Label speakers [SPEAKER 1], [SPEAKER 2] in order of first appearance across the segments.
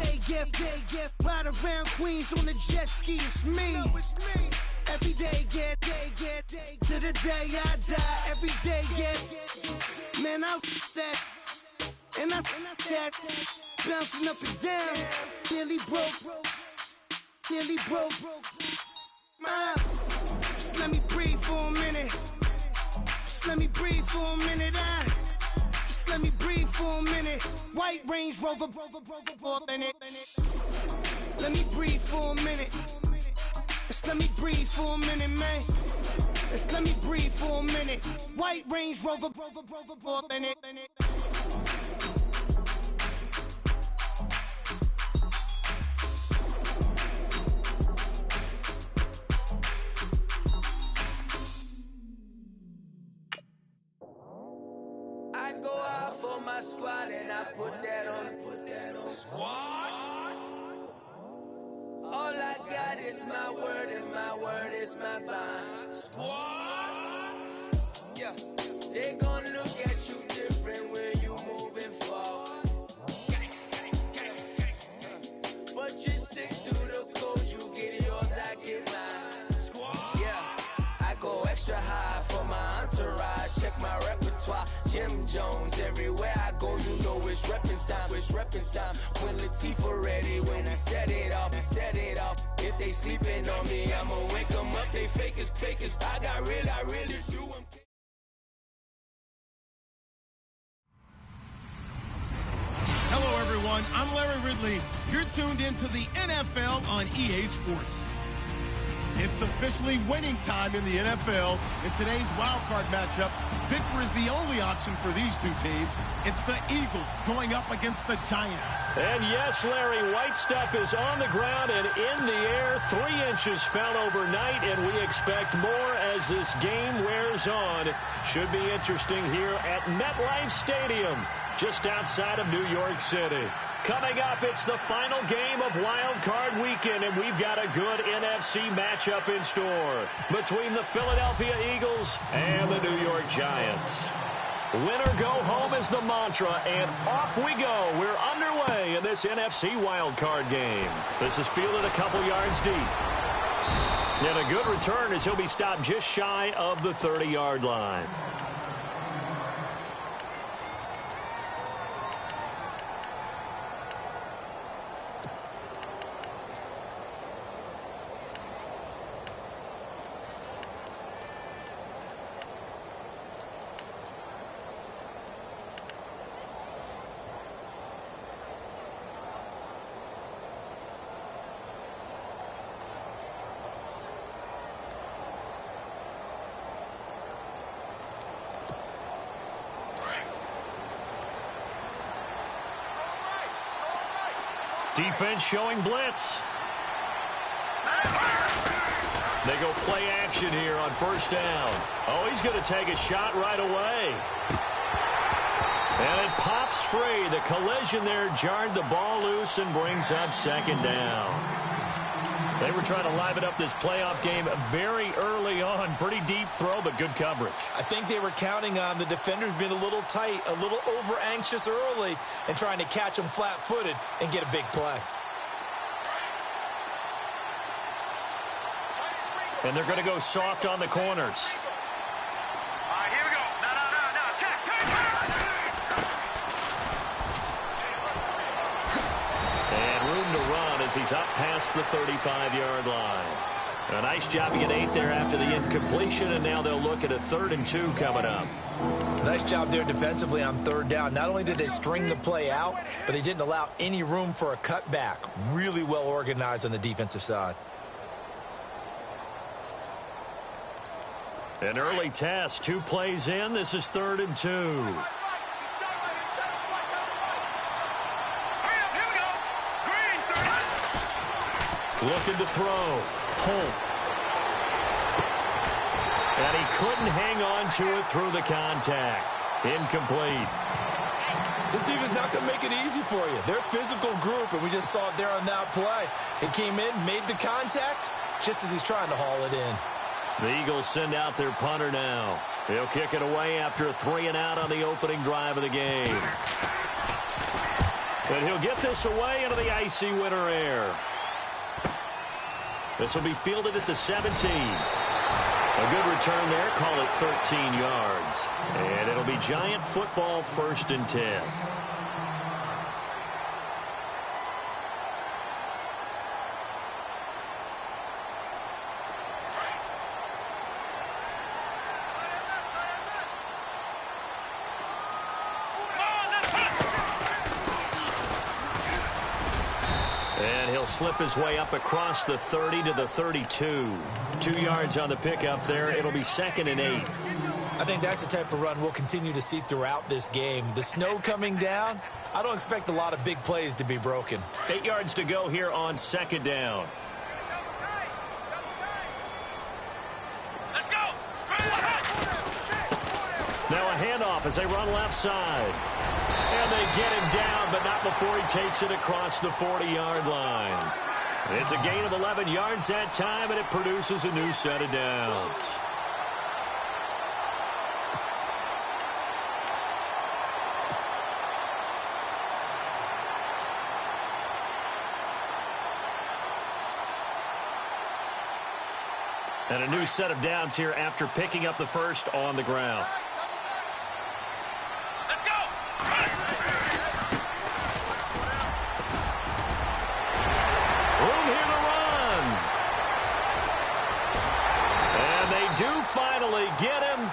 [SPEAKER 1] day get ride around Queens on the jet ski. It's me. Every day get to the day I die. Every day get, man, I that and I that bouncing up and down. Nearly broke. Just let me breathe for a minute. Just let me breathe for a minute. Just let me breathe for a minute. White Range Rover, in it. Let me breathe for a minute. Just let me breathe for a minute, man. Just let me breathe for a minute. White Range Rover, in it.
[SPEAKER 2] I go out for my squad and I put that on. Squad? All I got is my word and my word is my bond. Squad? Yeah, they gon' look at you different when you moving forward. But you stick to the code, you get yours, I get mine. Squad? Yeah, I go extra high for my entourage, check my repertoire. Jim Jones, everywhere I go, you know it's reppin' time. When Latifah ready, when we set it off. If they sleeping on me, I'ma wake them up, they fakers. I really do them.
[SPEAKER 3] Hello, everyone. I'm Larry Ridley. You're tuned into the NFL on EA Sports. It's officially winning time in the NFL. In today's wild card matchup, victory is the only option for these two teams. It's the Eagles going up against the Giants.
[SPEAKER 4] And yes, Larry, White Stuff is on the ground and in the air. 3 inches fell overnight, and we expect more as this game wears on. Should be interesting here at MetLife Stadium, just outside of New York City. Coming up, it's the final game of Wild Card Weekend, and we've got a good NFC matchup in store between the Philadelphia Eagles and the New York Giants. Win or go home is the mantra, and off we go. We're underway in this NFC Wild Card game. This is fielded a couple yards deep. And a good return as he'll be stopped just shy of the 30-yard line. Defense showing blitz. They go play action here on first down. Oh, he's going to take a shot right away. And it pops free. The collision there jarred the ball loose and brings up second down. They were trying to liven up this playoff game very early on. Pretty deep throw, but good coverage.
[SPEAKER 5] I think they were counting on the defenders being a little tight, a little over-anxious early, and trying to catch them flat-footed and get a big play.
[SPEAKER 4] And they're going to go soft on the corners.
[SPEAKER 6] All right, here we go. No. Check.
[SPEAKER 4] And room to run as he's up past the 35-yard line. A nice job to get 8 there after the incompletion, and now they'll look at a 3rd and 2 coming up.
[SPEAKER 5] Nice job there defensively on 3rd down. Not only did they string the play out, but they didn't allow any room for a cutback. Really well organized on the defensive side.
[SPEAKER 4] An early test, 2 plays in. This is 3rd and 2. Looking to throw. Holt. And he couldn't hang on to it through the contact. Incomplete.
[SPEAKER 5] This defense is not going to make it easy for you. They're a physical group, and we just saw it there on that play. It came in, made the contact, just as he's trying to haul it in.
[SPEAKER 4] The Eagles send out their punter now. He'll kick it away after a 3-and-out on the opening drive of the game. And he'll get this away into the icy winter air. This will be fielded at the 17. A good return there. Call it 13 yards. And it'll be Giant football, 1st and 10. And he'll slip his way up across the 30 to the 32. 2 yards on the pickup there. It'll be 2nd and 8.
[SPEAKER 5] I think that's the type of run we'll continue to see throughout this game. The snow coming down, I don't expect a lot of big plays to be broken.
[SPEAKER 4] 8 yards to go here on 2nd down.
[SPEAKER 6] Let's go.
[SPEAKER 4] Now a handoff as they run left side. And they get him down, but not before he takes it across the 40-yard line. It's a gain of 11 yards that time, and it produces a new set of downs. And a new set of downs here after picking up the first on the ground.
[SPEAKER 6] Let's go.
[SPEAKER 4] Room here to run. And they do finally get him,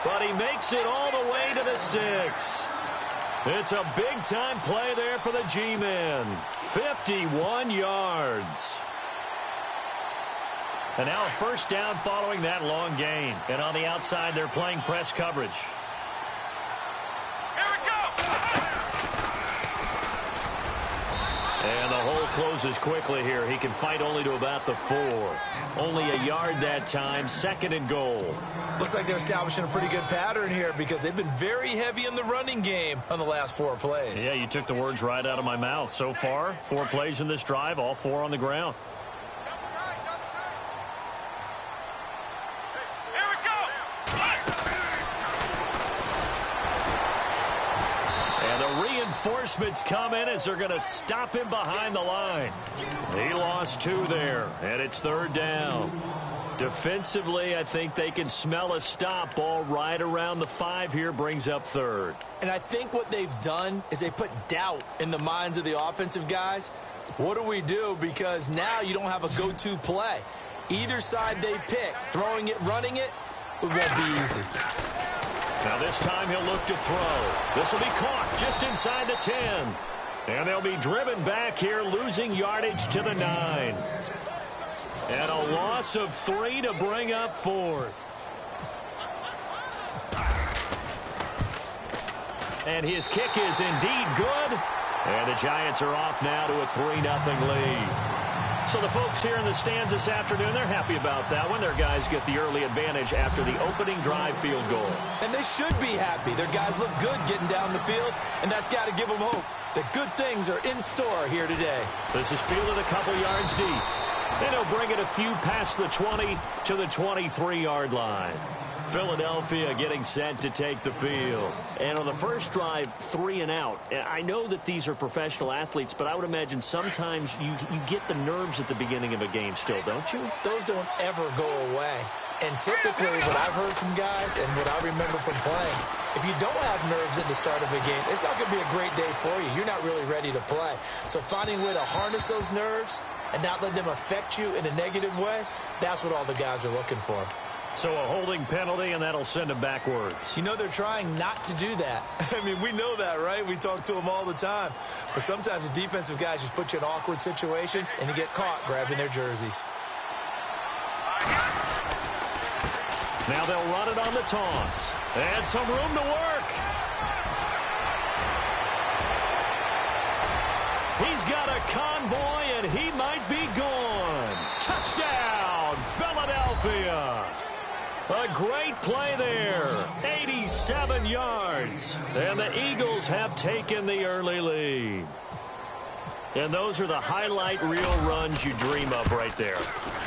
[SPEAKER 4] but he makes it all the way to the 6. It's a big-time play there for the G-men. 51 yards. And now a first down following that long gain. And on the outside, they're playing press coverage.
[SPEAKER 6] Here we go.
[SPEAKER 4] And the hole closes quickly here. He can fight only to about the 4. Only a yard that time. 2nd and goal.
[SPEAKER 5] Looks like they're establishing a pretty good pattern here because they've been very heavy in the running game on the last 4 plays.
[SPEAKER 4] Yeah, you took the words right out of my mouth. So far, 4 plays in this drive, all 4 on the ground. Reinforcements come in as they're going to stop him behind the line. He lost 2 there, and it's 3rd down. Defensively, I think they can smell a stop. Ball right around the 5 here, brings up 3rd.
[SPEAKER 5] And I think what they've done is they put doubt in the minds of the offensive guys. What do we do? Because now you don't have a go-to play. Either side they pick, throwing it, running it, it won't be easy.
[SPEAKER 4] Now this time he'll look to throw. This will be caught just inside the 10. And they'll be driven back here, losing yardage to the 9. And a loss of 3 to bring up 4th. And his kick is indeed good. And the Giants are off now to a 3-0 lead. So the folks here in the stands this afternoon, they're happy about that one. Their guys get the early advantage after the opening drive field goal.
[SPEAKER 5] And they should be happy. Their guys look good getting down the field, and that's got to give them hope that good things are in store here today.
[SPEAKER 4] This is fielded a couple yards deep. Then he'll bring it a few past the 20 to the 23-yard line. Philadelphia getting set to take the field. And on the first drive, 3 and out. I know that these are professional athletes, but I would imagine sometimes you get the nerves at the beginning of a game still, don't you?
[SPEAKER 5] Those don't ever go away. And typically what I've heard from guys and what I remember from playing, if you don't have nerves at the start of a game, it's not going to be a great day for you. You're not really ready to play. So finding a way to harness those nerves and not let them affect you in a negative way, that's what all the guys are looking for.
[SPEAKER 4] So a holding penalty, and that'll send them backwards.
[SPEAKER 5] You know, they're trying not to do that. I mean, we know that, right? We talk to them all the time. But sometimes the defensive guys just put you in awkward situations, and you get caught grabbing their jerseys.
[SPEAKER 4] Now they'll run it on the toss. And some room to work. He's got a convoy, and he might be gone. Touchdown, Philadelphia. A great play there. 87 yards. And the Eagles have taken the early lead. And those are the highlight reel runs you dream of right there.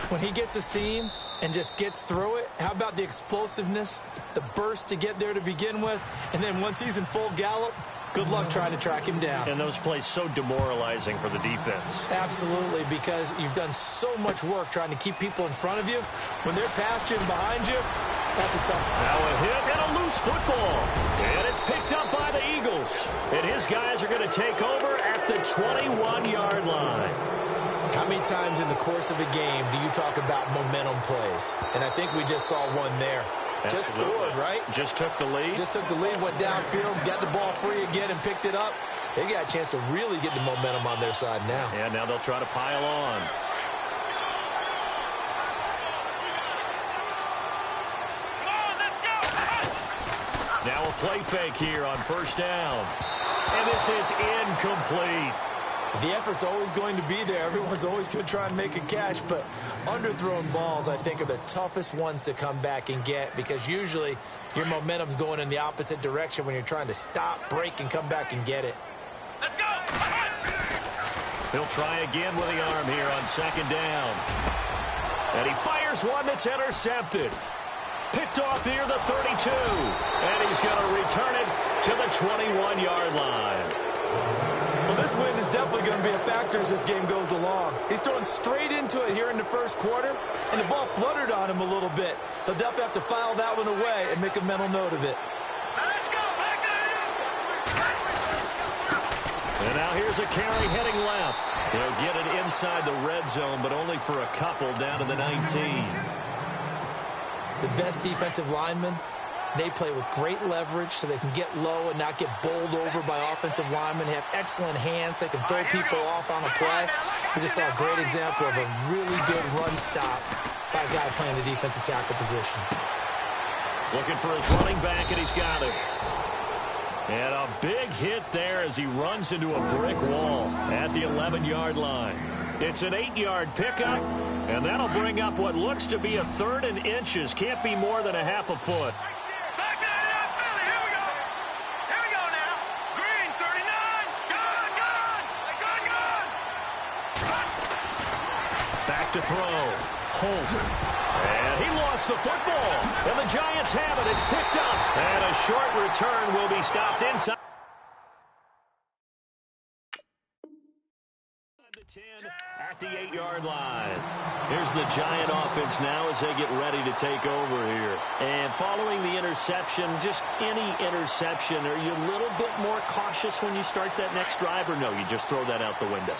[SPEAKER 5] When he gets a seam and just gets through it, how about the explosiveness, the burst to get there to begin with, and then once he's in full gallop, Good luck trying to track him down.
[SPEAKER 4] And those plays so demoralizing for the defense.
[SPEAKER 5] Absolutely, because you've done so much work trying to keep people in front of you. When they're past you and behind you, that's a tough one.
[SPEAKER 4] Now a hit and a loose football. And it's picked up by the Eagles. And his guys are going to take over at the 21-yard line.
[SPEAKER 5] How many times in the course of a game do you talk about momentum plays? And I think we just saw one there.
[SPEAKER 4] Absolutely.
[SPEAKER 5] Just scored, right?
[SPEAKER 4] Just took the lead.
[SPEAKER 5] Just took the lead, went downfield, got the ball free again, and picked it up. They got a chance to really get the momentum on their side now.
[SPEAKER 4] Yeah, now they'll try to pile on. Now a play fake here on first down. And this is incomplete.
[SPEAKER 5] The effort's always going to be there. Everyone's always going to try and make a catch, but underthrown balls, I think, are the toughest ones to come back and get because usually your momentum's going in the opposite direction when you're trying to stop, break, and come back and get it.
[SPEAKER 6] Let's go!
[SPEAKER 4] He'll try again with the arm here on second down. And he fires one that's intercepted. Picked off near the 32. And he's going to return it to the 21-yard line.
[SPEAKER 5] Well, this win is definitely going to be a factor as this game goes along. He's throwing straight into it here in the first quarter, and the ball fluttered on him a little bit. He'll definitely have to file that one away and make a mental note of it.
[SPEAKER 6] Now let's go! Back there!
[SPEAKER 4] And now here's a carry heading left. He'll get it inside the red zone, but only for a couple down to the 19.
[SPEAKER 5] The best defensive linemen, they play with great leverage so they can get low and not get bowled over by offensive linemen. They have excellent hands. They can throw people off on a play. We just saw a great example of a really good run stop by a guy playing the defensive tackle position.
[SPEAKER 4] Looking for his running back, and he's got it. And a big hit there as he runs into a brick wall at the 11-yard line. It's an 8-yard pickup, and that'll bring up what looks to be a 3rd and inches. Can't be more than a half a foot.
[SPEAKER 6] Back there, Philly, here we go. Here we go now. Green, 39. Good.
[SPEAKER 4] Back to throw. Holman. And he lost the football. And the Giants have it. It's picked up. And a short return will be stopped inside the 10 at the 8-yard line. Here's the Giant offense now as they get ready to take over here. And following the interception, just any interception, are you a little bit more cautious when you start that next drive, or no, you just throw that out the window?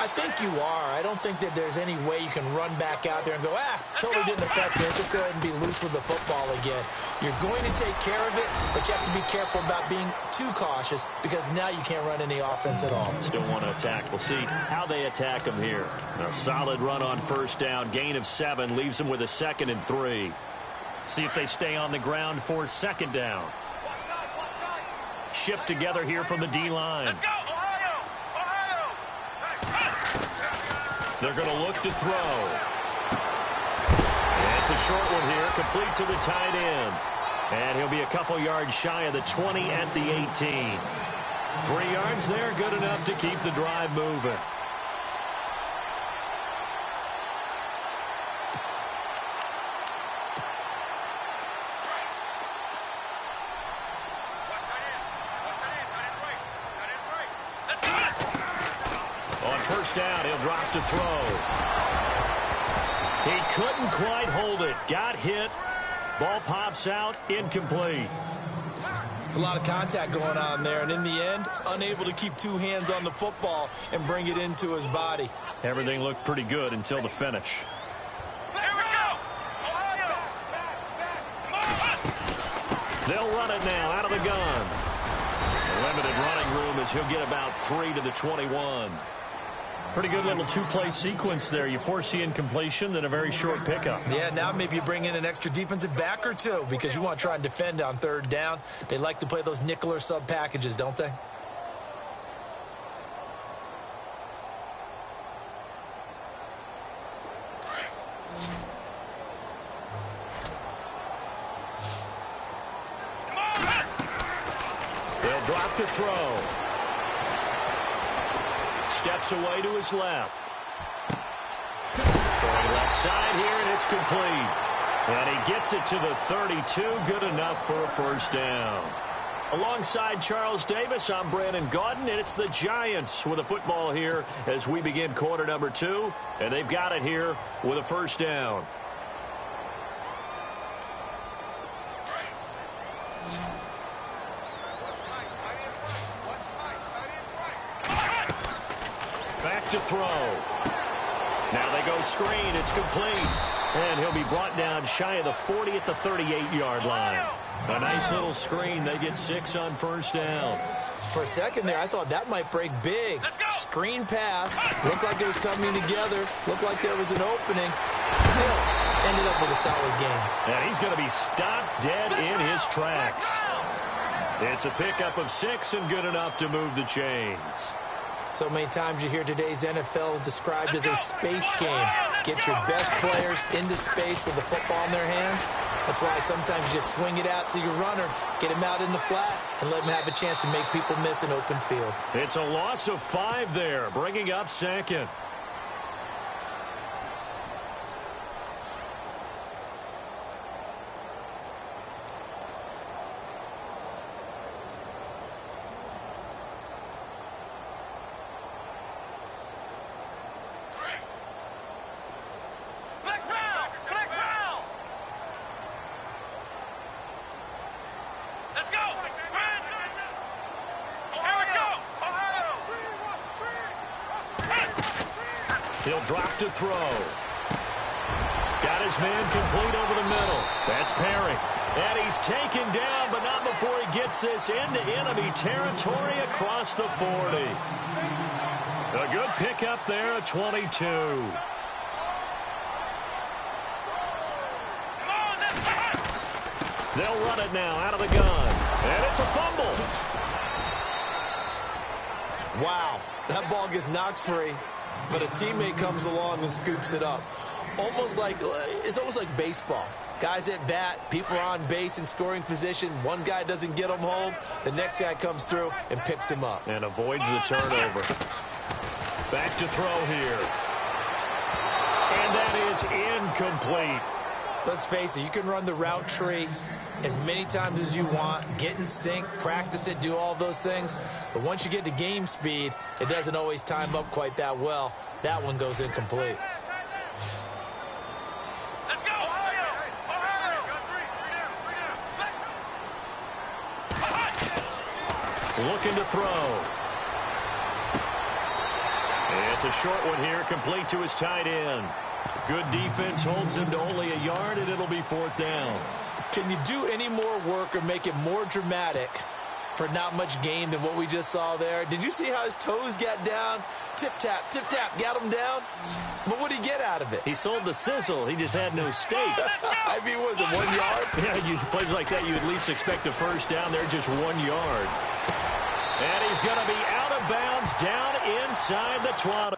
[SPEAKER 5] I think you are. I don't think that there's any way you can run back out there and go, totally didn't affect me. Just go ahead and be loose with the football again. You're going to take care of it, but you have to be careful about being too cautious because now you can't run any offense at all.
[SPEAKER 4] Still want to attack. We'll see how they attack him here. A solid run on first down. Gain of 7 leaves them with a 2nd and 3. See if they stay on the ground for 2nd down. Shift together here from the D-line.
[SPEAKER 6] Let's go, Ohio!
[SPEAKER 4] They're going to look to throw. And it's a short one here, complete to the tight end. And he'll be a couple yards shy of the 20 at the 18. 3 yards there, good enough to keep the drive moving. First down, he'll drop to throw. He couldn't quite hold it. Got hit. Ball pops out, incomplete.
[SPEAKER 5] It's a lot of contact going on there, and in the end, unable to keep 2 hands on the football and bring it into his body.
[SPEAKER 4] Everything looked pretty good until the finish.
[SPEAKER 6] Here we go! Ohio!
[SPEAKER 4] They'll run it now out of the gun. Limited running room as he'll get about 3 to the 21. Pretty good little 2-play sequence there. You force the incompletion, then a very short pickup.
[SPEAKER 5] Yeah, now maybe you bring in an extra defensive back or 2 because you want to try and defend on 3rd down. They like to play those nickel or sub packages, don't they?
[SPEAKER 4] They'll drop to throw. Steps away to his left. Throwing left side here, and it's complete. And he gets it to the 32. Good enough for a first down. Alongside Charles Davis, I'm Brandon Gaudin, and it's the Giants with a football here as we begin quarter number 2, and they've got it here with a first down. Back to throw. Now they go screen. It's complete. And he'll be brought down shy of the 40 at the 38-yard line. A nice little screen. They get 6 on first down.
[SPEAKER 5] For a second there, I thought that might break big. Screen pass. Looked like it was coming together. Looked like there was an opening. Still ended up with a solid game.
[SPEAKER 4] And he's going to be stopped dead in his tracks. It's a pickup of 6 and good enough to move the chains.
[SPEAKER 5] So many times you hear today's NFL described as a space game. Get your best players into space with the football in their hands. That's why sometimes you just swing it out to your runner, get him out in the flat, and let him have a chance to make people miss an open field.
[SPEAKER 4] It's a loss of 5 there, bringing up second. He'll drop to throw. Got his man complete over the middle. That's Perry. And he's taken down, but not before he gets this into enemy territory across the 40. A good pickup there at 22. They'll run it now out of the gun. And it's a fumble.
[SPEAKER 5] Wow, that ball gets knocked free, but a teammate comes along and scoops it up. It's almost like baseball. Guys at bat, people are on base in scoring position. One guy doesn't get him home. The next guy comes through and picks him up.
[SPEAKER 4] And avoids the turnover. Back to throw here. And that is incomplete.
[SPEAKER 5] Let's face it, you can run the route tree as many times as you want, get in sync, practice it, do all those things. But once you get to game speed, it doesn't always time up quite that well. That one goes incomplete.
[SPEAKER 6] Let's go!
[SPEAKER 4] Looking to throw. It's a short one here, complete to his tight end. Good defense holds him to only a yard, and it'll be 4th down.
[SPEAKER 5] Can you do any more work or make it more dramatic for not much gain than what we just saw there? Did you see how his toes got down? Tip-tap, got him down. But what did he get out of it?
[SPEAKER 4] He sold the sizzle. He just had no steak.
[SPEAKER 5] I mean, was it 1 yard?
[SPEAKER 4] Yeah, plays like that, you at least expect a first down. They're just 1 yard. And he's going to be out of bounds down inside the 20.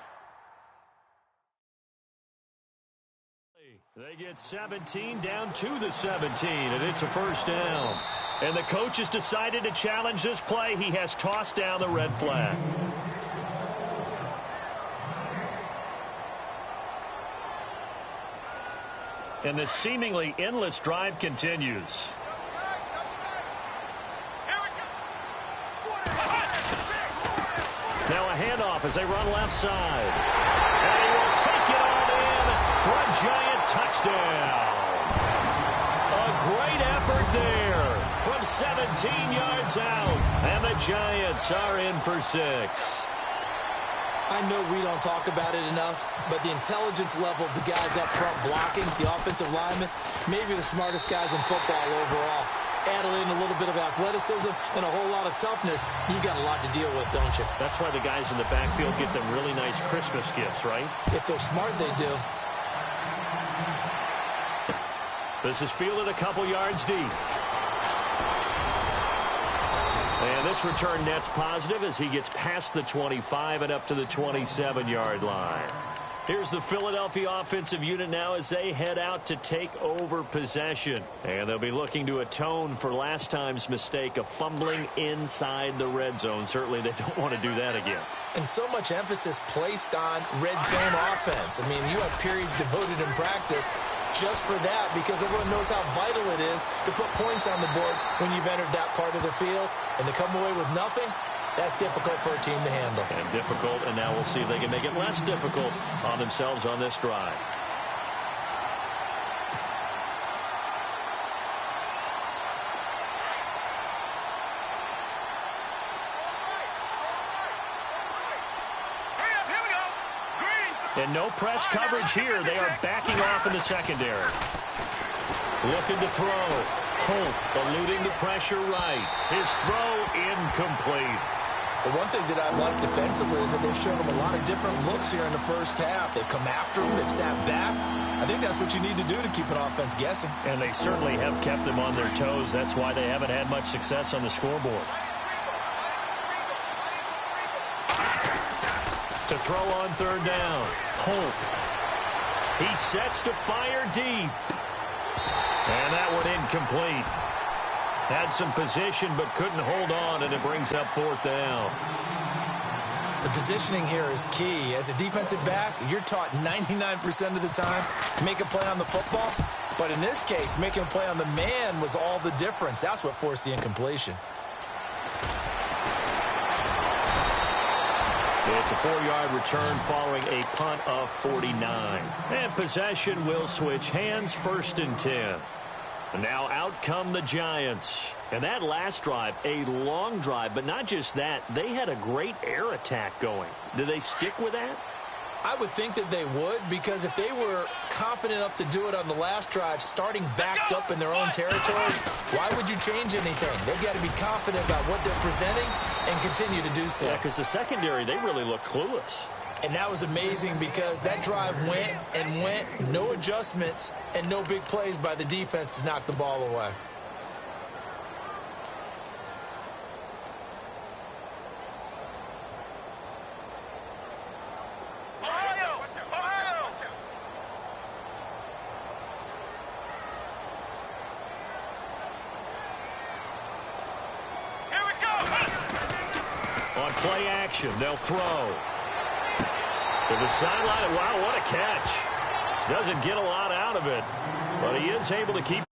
[SPEAKER 4] They get 17 down to the 17, and it's a first down. And the coach has decided to challenge this play. He has tossed down the red flag. And this seemingly endless drive continues. Now a handoff as they run left side. And he will take it on in for a giant touchdown. A great effort there from 17 yards out. And the Giants are in for 6.
[SPEAKER 5] I know we don't talk about it enough, but the intelligence level of the guys up front blocking, the offensive linemen, maybe the smartest guys in football overall. Add in a little bit of athleticism and a whole lot of toughness, you got a lot to deal with, don't you?
[SPEAKER 4] That's why the guys in the backfield get them really nice Christmas gifts, right?
[SPEAKER 5] If they're smart, they do.
[SPEAKER 4] This is fielded a couple yards deep. And this return net's positive as he gets past the 25 and up to the 27-yard line. Here's the Philadelphia offensive unit now as they head out to take over possession. And they'll be looking to atone for last time's mistake of fumbling inside the red zone. Certainly they don't want to do that again.
[SPEAKER 5] And so much emphasis placed on red zone offense. I mean, you have periods devoted in practice just for that because everyone knows how vital it is to put points on the board when you've entered that part of the field. And to come away with nothing, that's difficult for a team to handle.
[SPEAKER 4] And difficult, and now we'll see if they can make it less difficult on themselves on this drive. And no press coverage here. They are backing off in the secondary. Looking to throw. Holt eluding the pressure right. His throw incomplete.
[SPEAKER 5] The one thing that I've liked defensively is that they've shown them a lot of different looks here in the first half. They've come after him. They've sat back. I think that's what you need to do to keep an offense guessing.
[SPEAKER 4] And they certainly have kept them on their toes. That's why they haven't had much success on the scoreboard. To throw on third down. Holt. He sets to fire deep. And that one incomplete. Had some position but couldn't hold on, and it brings up fourth down.
[SPEAKER 5] The positioning here is key. As a defensive back, you're taught 99% of the time, make a play on the football. But in this case, making a play on the man was all the difference. That's what forced the incompletion.
[SPEAKER 4] It's a 4-yard return following a punt of 49. And possession will switch hands, 1st and 10. And now out come the Giants. And that last drive, a long drive, but not just that, they had a great air attack going. Do they stick with that?
[SPEAKER 5] I would think that they would, because if they were confident enough to do it on the last drive, starting backed up in their own territory, why would you change anything? They've got to be confident about what they're presenting and continue to do so.
[SPEAKER 4] Yeah, because the secondary, they really look clueless.
[SPEAKER 5] And that was amazing because that drive went and went, no adjustments, and no big plays by the defense to knock the ball away.
[SPEAKER 4] On play action, they'll throw. To the sideline. Wow, what a catch. Doesn't get a lot out of it, but he is able to keep